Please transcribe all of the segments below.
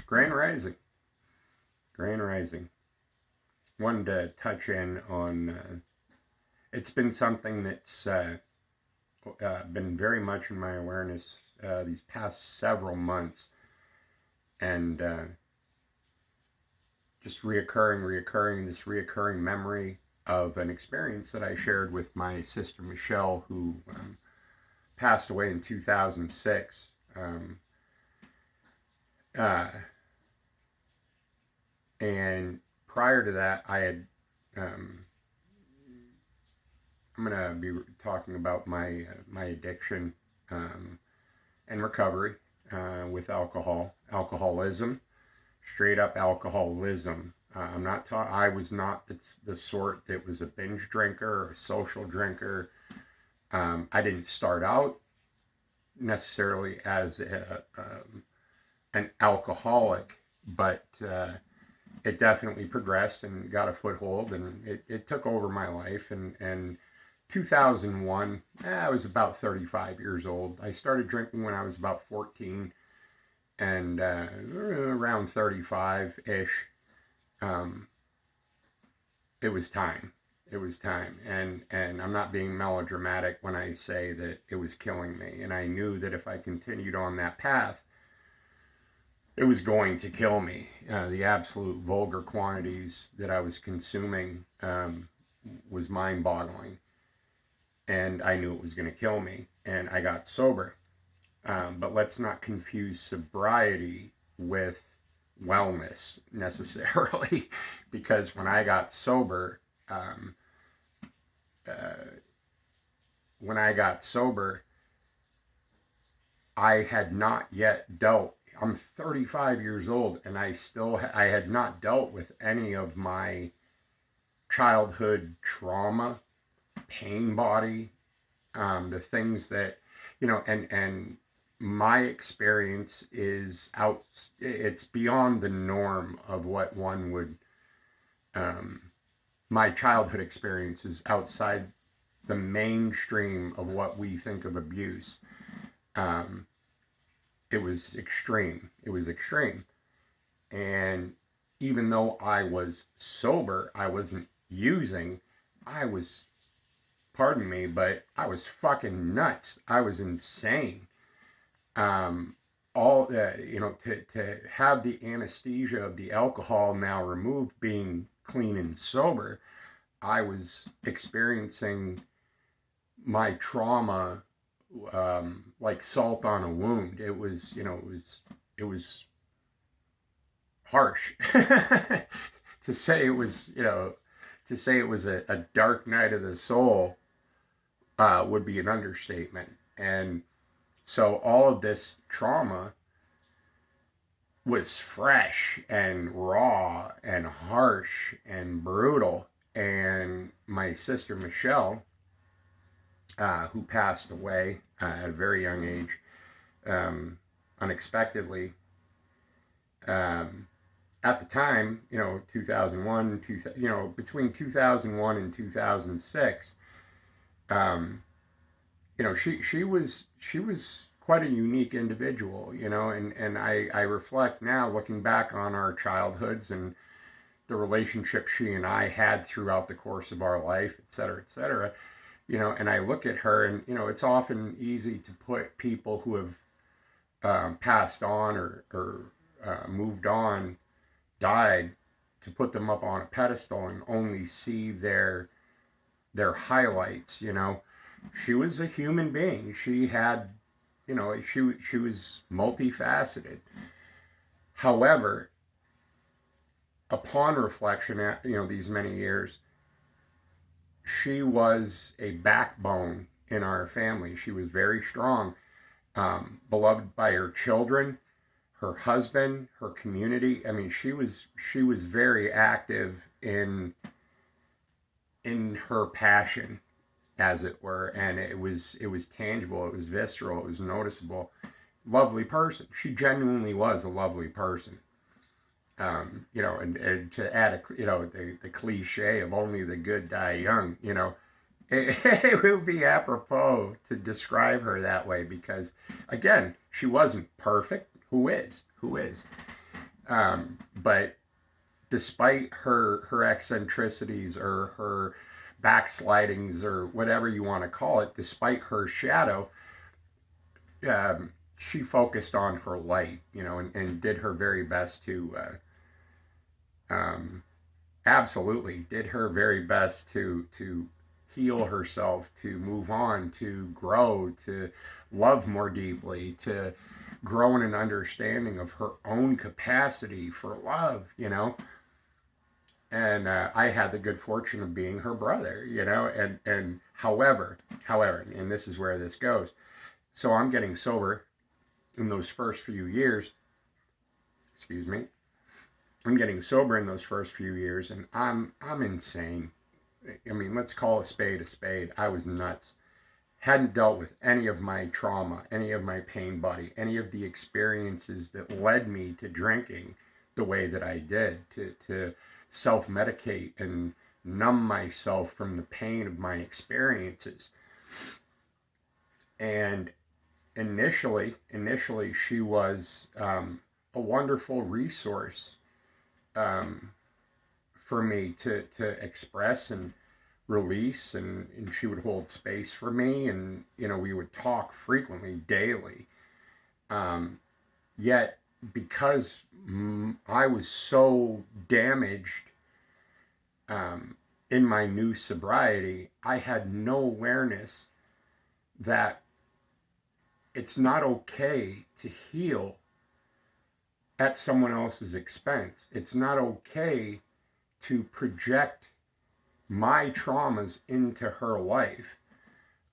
Grand Rising. Grand Rising. Wanted to touch in on, it's been something that's been very much in my awareness these past several months. And just reoccurring, this reoccurring memory of an experience that I shared with my sister Michelle, who passed away in 2006. And prior to that, I had, I'm going to be talking about my addiction and recovery with alcoholism, straight up alcoholism. I'm not I was not the sort that was a binge drinker or a social drinker. I didn't start out necessarily as an alcoholic, but it definitely progressed and got a foothold, and it took over my life. And 2001, I was about 35 years old. I started drinking when I was about 14, and around 35-ish, it was time. It was time. And I'm not being melodramatic when I say that it was killing me. And I knew that if I continued on that path, it was going to kill me. The absolute vulgar quantities that I was consuming was mind-boggling. And I knew it was going to kill me. And I got sober. But let's not confuse sobriety with wellness necessarily. Because when I got sober, I had not yet dealt. I'm 35 years old, and I had not dealt with any of my childhood trauma, pain body, the things that, and my experience is it's beyond the norm of what one would, my childhood experience is outside the mainstream of what we think of abuse. It was extreme. It was extreme. And even though I was sober, I wasn't using, pardon me, but I was fucking nuts. I was insane. To have the anesthesia of the alcohol now removed, being clean and sober, I was experiencing my trauma like salt on a wound. It was harsh to say it was, a dark night of the soul would be an understatement. And so all of this trauma was fresh and raw and harsh and brutal. And my sister Michelle, who passed away at a very young age, unexpectedly. At the time, 2001, between 2001 and 2006, she was quite a unique individual, and I reflect now, looking back on our childhoods and the relationship she and I had throughout the course of our life, et cetera, and I look at her, and, it's often easy to put people who have passed on or moved on, died, to put them up on a pedestal and only see their highlights. She was a human being. She had, she was multifaceted. However, upon reflection, these many years, she was a backbone in our family. She was very strong, beloved by her children, her husband, her community. I mean, she was very active in her passion, as it were, and it was tangible, it was visceral, it was noticeable. Lovely person. She genuinely was a lovely person. And to add the cliche of only the good die young, it would be apropos to describe her that way, because again, she wasn't perfect. Who is? But despite her eccentricities or her backslidings or whatever you want to call it, despite her shadow, she focused on her light, and did her very best to absolutely did her very best to heal herself, to move on, to grow, to love more deeply, to grow in an understanding of her own capacity for love. And I had the good fortune of being her brother. And however, and this is where this goes. So I'm getting sober in those first few years. Excuse me. I'm getting sober in those first few years, and I'm insane. I mean, let's call a spade a spade. I was nuts. Hadn't dealt with any of my trauma, any of my pain body, any of the experiences that led me to drinking the way that I did, to self-medicate and numb myself from the pain of my experiences. And initially, she was a wonderful resource for me to express and release, and she would hold space for me, and we would talk frequently, daily. Yet because I was so damaged in my new sobriety, I had no awareness that it's not okay to heal at someone else's expense. It's not okay to project my traumas into her life.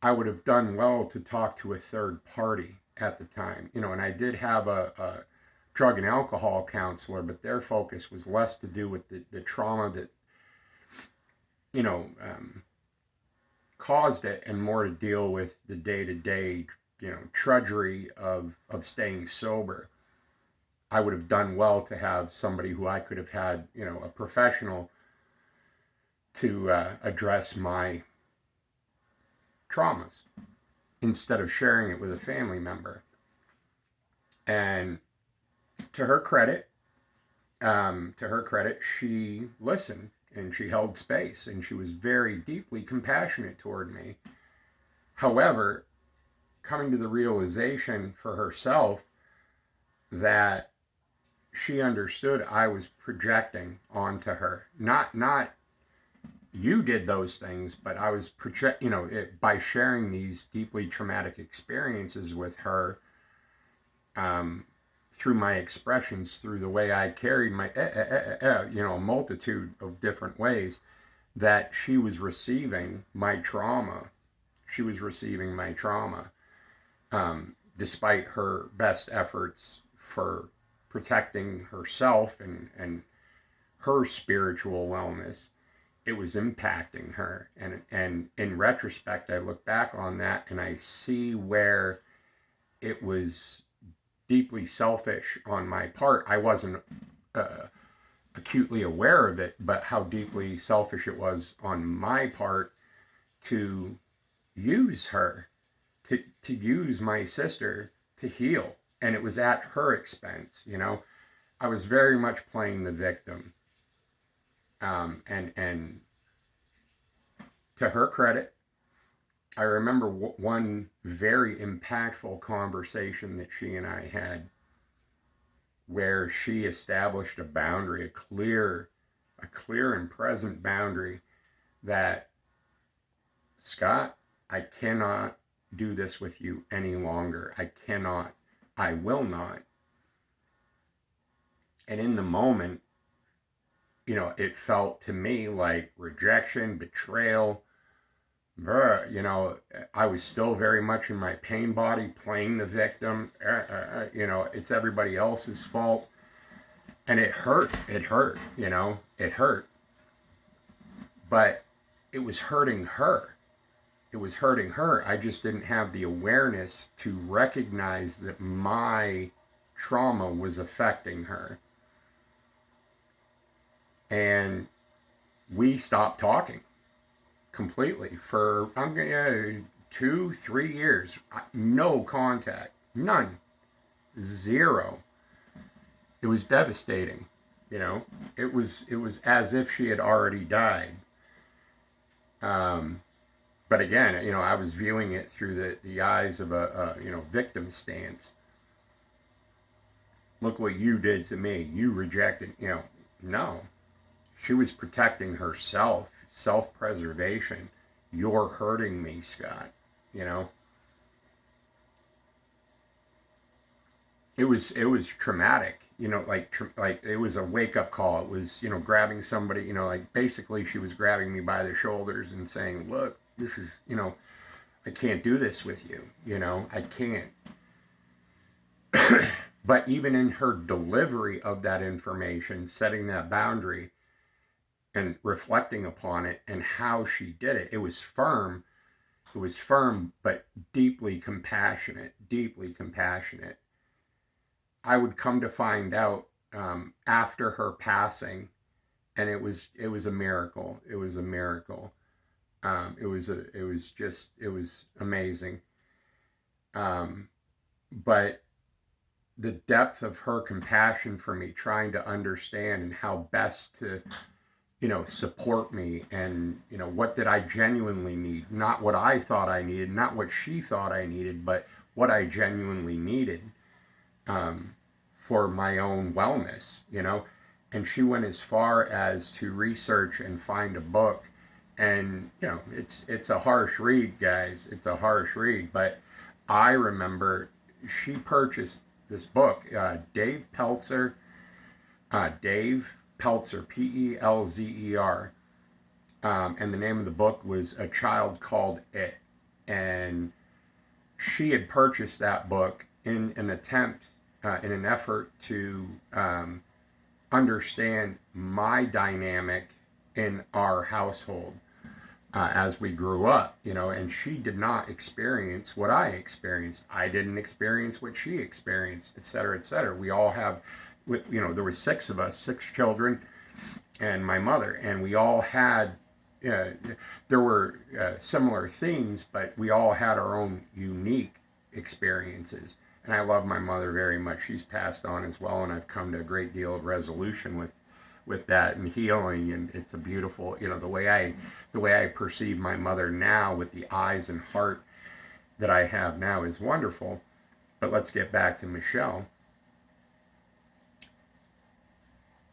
I would have done well to talk to a third party at the time, and I did have a drug and alcohol counselor, but their focus was less to do with the trauma that, caused it, and more to deal with the day-to-day, trudgery of staying sober. I would have done well to have somebody who I could have had, a professional to address my traumas instead of sharing it with a family member. And to her credit, she listened and she held space and she was very deeply compassionate toward me. However, coming to the realization for herself that she understood I was projecting onto her, not you did those things, but I was by sharing these deeply traumatic experiences with her, through my expressions, through the way I carried my a multitude of different ways, that she was receiving my trauma. She was receiving my trauma, despite her best efforts for protecting herself and her spiritual wellness. It was impacting her. And in retrospect, I look back on that and I see where it was deeply selfish on my part. I wasn't acutely aware of it, but how deeply selfish it was on my part to use her, to use my sister to heal. And it was at her expense. I was very much playing the victim. And to her credit, I remember one very impactful conversation that she and I had, where she established a boundary, a clear and present boundary, that, Scott, I cannot do this with you any longer. I cannot. I will not. And in the moment, it felt to me like rejection, betrayal. I was still very much in my pain body, playing the victim. It's everybody else's fault. And it hurt. It hurt. It hurt. But it was hurting her. It was hurting her. I just didn't have the awareness to recognize that my trauma was affecting her. And we stopped talking completely for 2-3 years. No contact. None. Zero. It was devastating, you know. It was as if she had already died. Um, but again, I was viewing it through the eyes of a victim stance. Look what you did to me. You rejected, no. She was protecting herself, self-preservation. You're hurting me, Scott. You know, it was traumatic. Like it was a wake up call. It was grabbing somebody. Like basically she was grabbing me by the shoulders and saying, "Look, this is I can't do this with you. I can't." But even in her delivery of that information, setting that boundary and reflecting upon it and how she did it, it was firm. It was firm, but deeply compassionate. Deeply compassionate. I would come to find out after her passing, and it was a miracle. It was a miracle. It was amazing. But the depth of her compassion for me, trying to understand and how best to support me, and what did I genuinely need, not what I thought I needed, not what she thought I needed, but what I genuinely needed. Um, for my own wellness. And she went as far as to research and find a book. And it's a harsh read, guys. It's a harsh read, but I remember she purchased this book, Dave Pelzer, Pelzer, and the name of the book was A Child Called It. And she had purchased that book in an effort to understand my dynamic in our household as we grew up, and she did not experience what I experienced. I didn't experience what she experienced, et cetera, et cetera. We all have, there were six of us, six children, and my mother, and we all had, there were similar themes, but we all had our own unique experiences. And I love my mother very much. She's passed on as well, and I've come to a great deal of resolution with that and healing. And it's a beautiful, the way I perceive my mother now, with the eyes and heart that I have now, is wonderful. But let's get back to Michelle.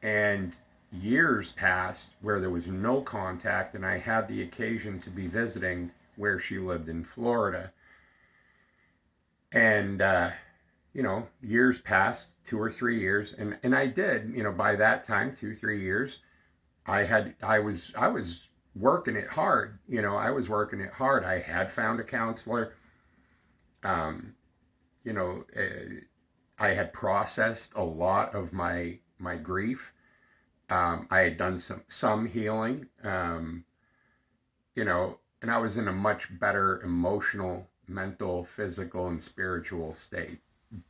And years passed where there was no contact, and I had the occasion to be visiting where she lived in Florida. And years passed, 2 or 3 years, and I did, by that time, 2, 3 years, I was working it hard. I was working it hard. I had found a counselor. Um, I had processed a lot of my grief. I had done some healing. And I was in a much better emotional, mental, physical, and spiritual state.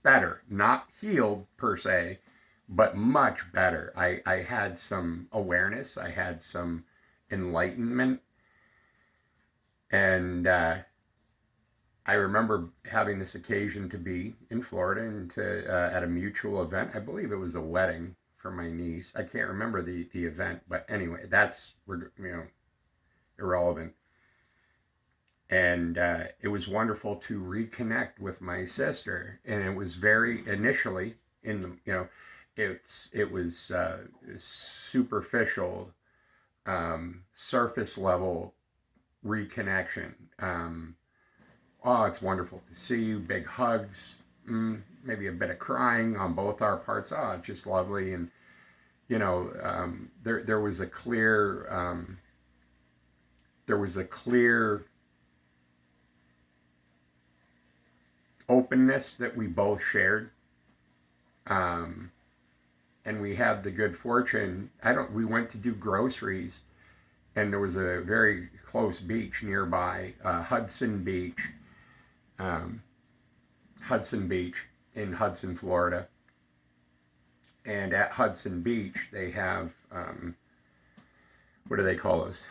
Better, not healed per se, but much better. I had some awareness, I had some enlightenment, and I remember having this occasion to be in Florida and at a mutual event. I believe it was a wedding for my niece. I can't remember the event, but anyway, that's irrelevant. And it was wonderful to reconnect with my sister. And it was very initially it was superficial, surface level reconnection. Oh, it's wonderful to see you. Big hugs, maybe a bit of crying on both our parts. Oh, it's just lovely. And there was a clear openness that we both shared. And we had the good fortune. We went to do groceries, and there was a very close beach nearby, Hudson Beach in Hudson, Florida. And at Hudson Beach, they have, what do they call those?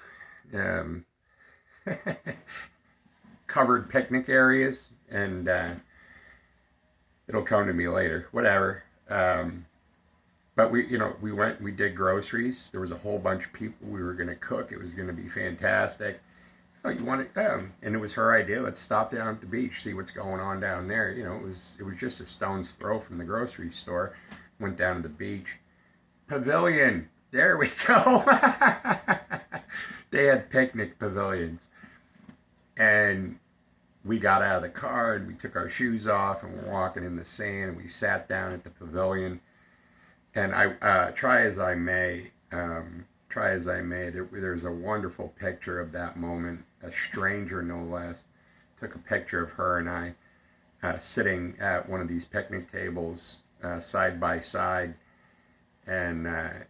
Covered picnic areas, and it'll come to me later, whatever. But we went, we did groceries. There was a whole bunch of people. We were going to cook. It was going to be fantastic. Oh, you want it? And it was her idea. Let's stop down at the beach, see what's going on down there. It was just a stone's throw from the grocery store. Went down to the beach. Pavilion. There we go. They had picnic pavilions. And we got out of the car and we took our shoes off and we're walking in the sand and we sat down at the pavilion. And I try as I may, there's a wonderful picture of that moment. A stranger, no less, took a picture of her and I sitting at one of these picnic tables side by side, and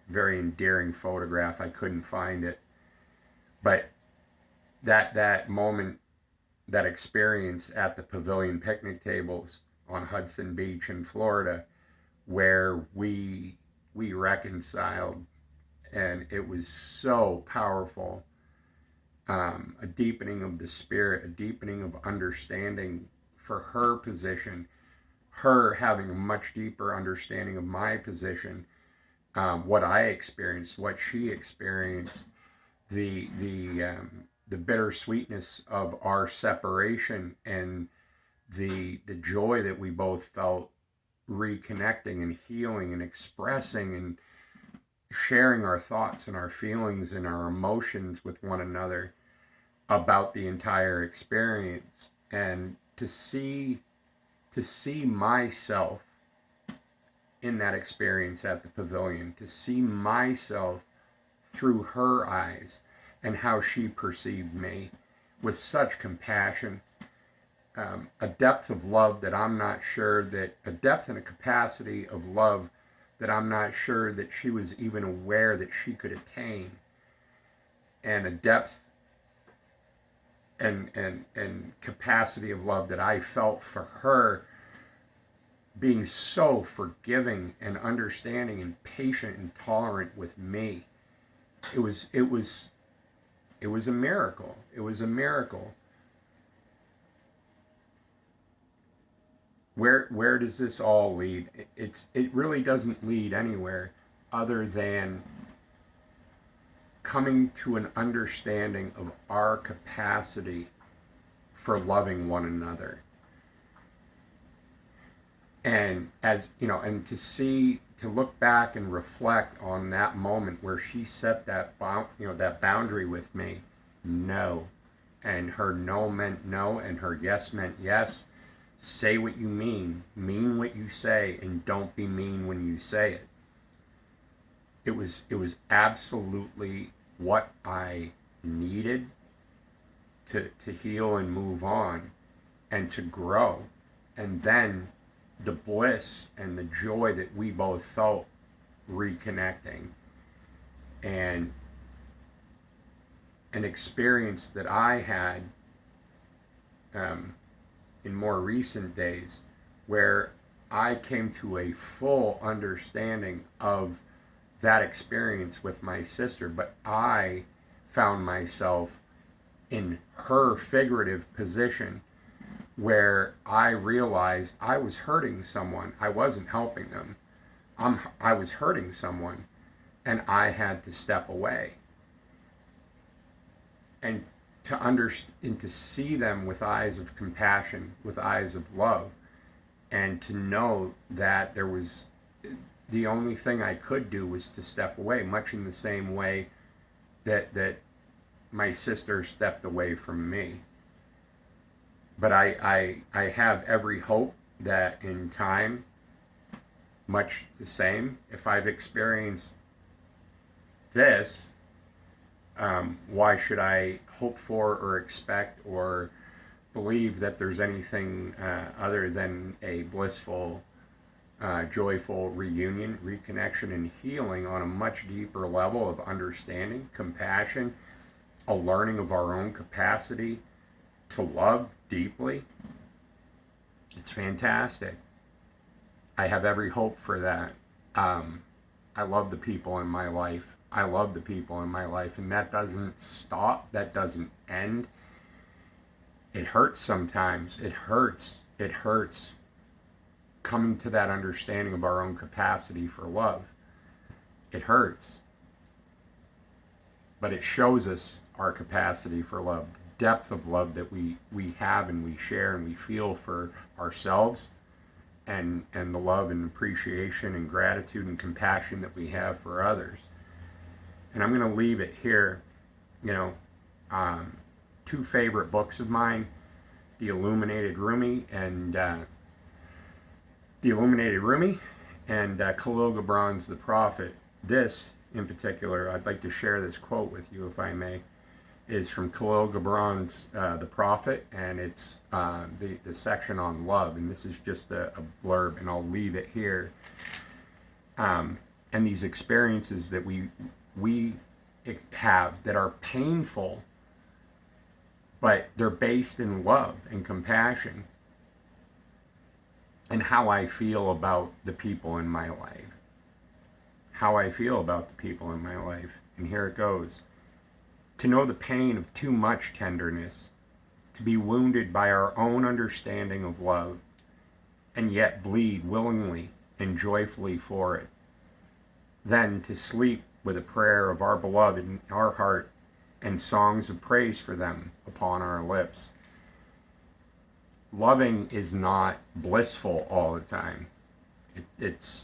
very endearing photograph. I couldn't find it, but that moment, that experience at the pavilion picnic tables on Hudson Beach in Florida, where we reconciled, and it was so powerful. A deepening of the spirit, a deepening of understanding for her position, her having a much deeper understanding of my position, what I experienced, what she experienced, the bittersweetness of our separation, and the joy that we both felt reconnecting and healing and expressing and sharing our thoughts and our feelings and our emotions with one another about the entire experience. And to see myself in that experience at the pavilion, to see myself through her eyes and how she perceived me with such compassion, a depth of love that I'm not sure that, a depth and a capacity of love that I'm not sure that she was even aware that she could attain, and a depth and capacity of love that I felt for her, being so forgiving and understanding and patient and tolerant with me. It was a miracle. It was a miracle. Where does this all lead? It really doesn't lead anywhere other than coming to an understanding of our capacity for loving one another. And and to look back and reflect on that moment where she set that boundary with me, no, and her no meant no, and her yes meant yes. Say what you mean what you say, and don't be mean when you say it. It was absolutely what I needed to heal and move on and to grow. And then the bliss and the joy that we both felt reconnecting, and an experience that I had in more recent days, where I came to a full understanding of that experience with my sister, but I found myself in her figurative position, where I realized I was hurting someone. I wasn't helping them. I was hurting someone, and I had to step away and to see them with eyes of compassion, with eyes of love, and to know that there was, the only thing I could do was to step away, much in the same way that my sister stepped away from me. But I have every hope that in time, much the same, if I've experienced this, why should I hope for or expect or believe that there's anything other than a blissful, joyful reunion, reconnection, and healing on a much deeper level of understanding, compassion, a learning of our own capacity to love deeply? It's fantastic. I have every hope for that. I love the people in my life. I love the people in my life, and that doesn't stop. That doesn't end. It hurts sometimes. It hurts. Coming to that understanding of our own capacity for love. It hurts, but it shows us our capacity for love, the depth of love that we have and we share and we feel for ourselves, and the love and appreciation and gratitude and compassion that we have for others. And I'm going to leave it here. You know, two favorite books of mine, The Illuminated Rumi and Khalil Gibran's The Prophet. This, in particular, I'd like to share this quote with you, if I may, is from Khalil Gibran's The Prophet, and it's the section on love. And this is just a blurb, and I'll leave it here. And these experiences that we have that are painful, but they're based in love and compassion, and how I feel about the people in my life. How I feel about the people in my life. And here it goes. To know the pain of too much tenderness, to be wounded by our own understanding of love, and yet bleed willingly and joyfully for it. Then to sleep with a prayer of our beloved in our heart and songs of praise for them upon our lips. Loving is not blissful all the time. It's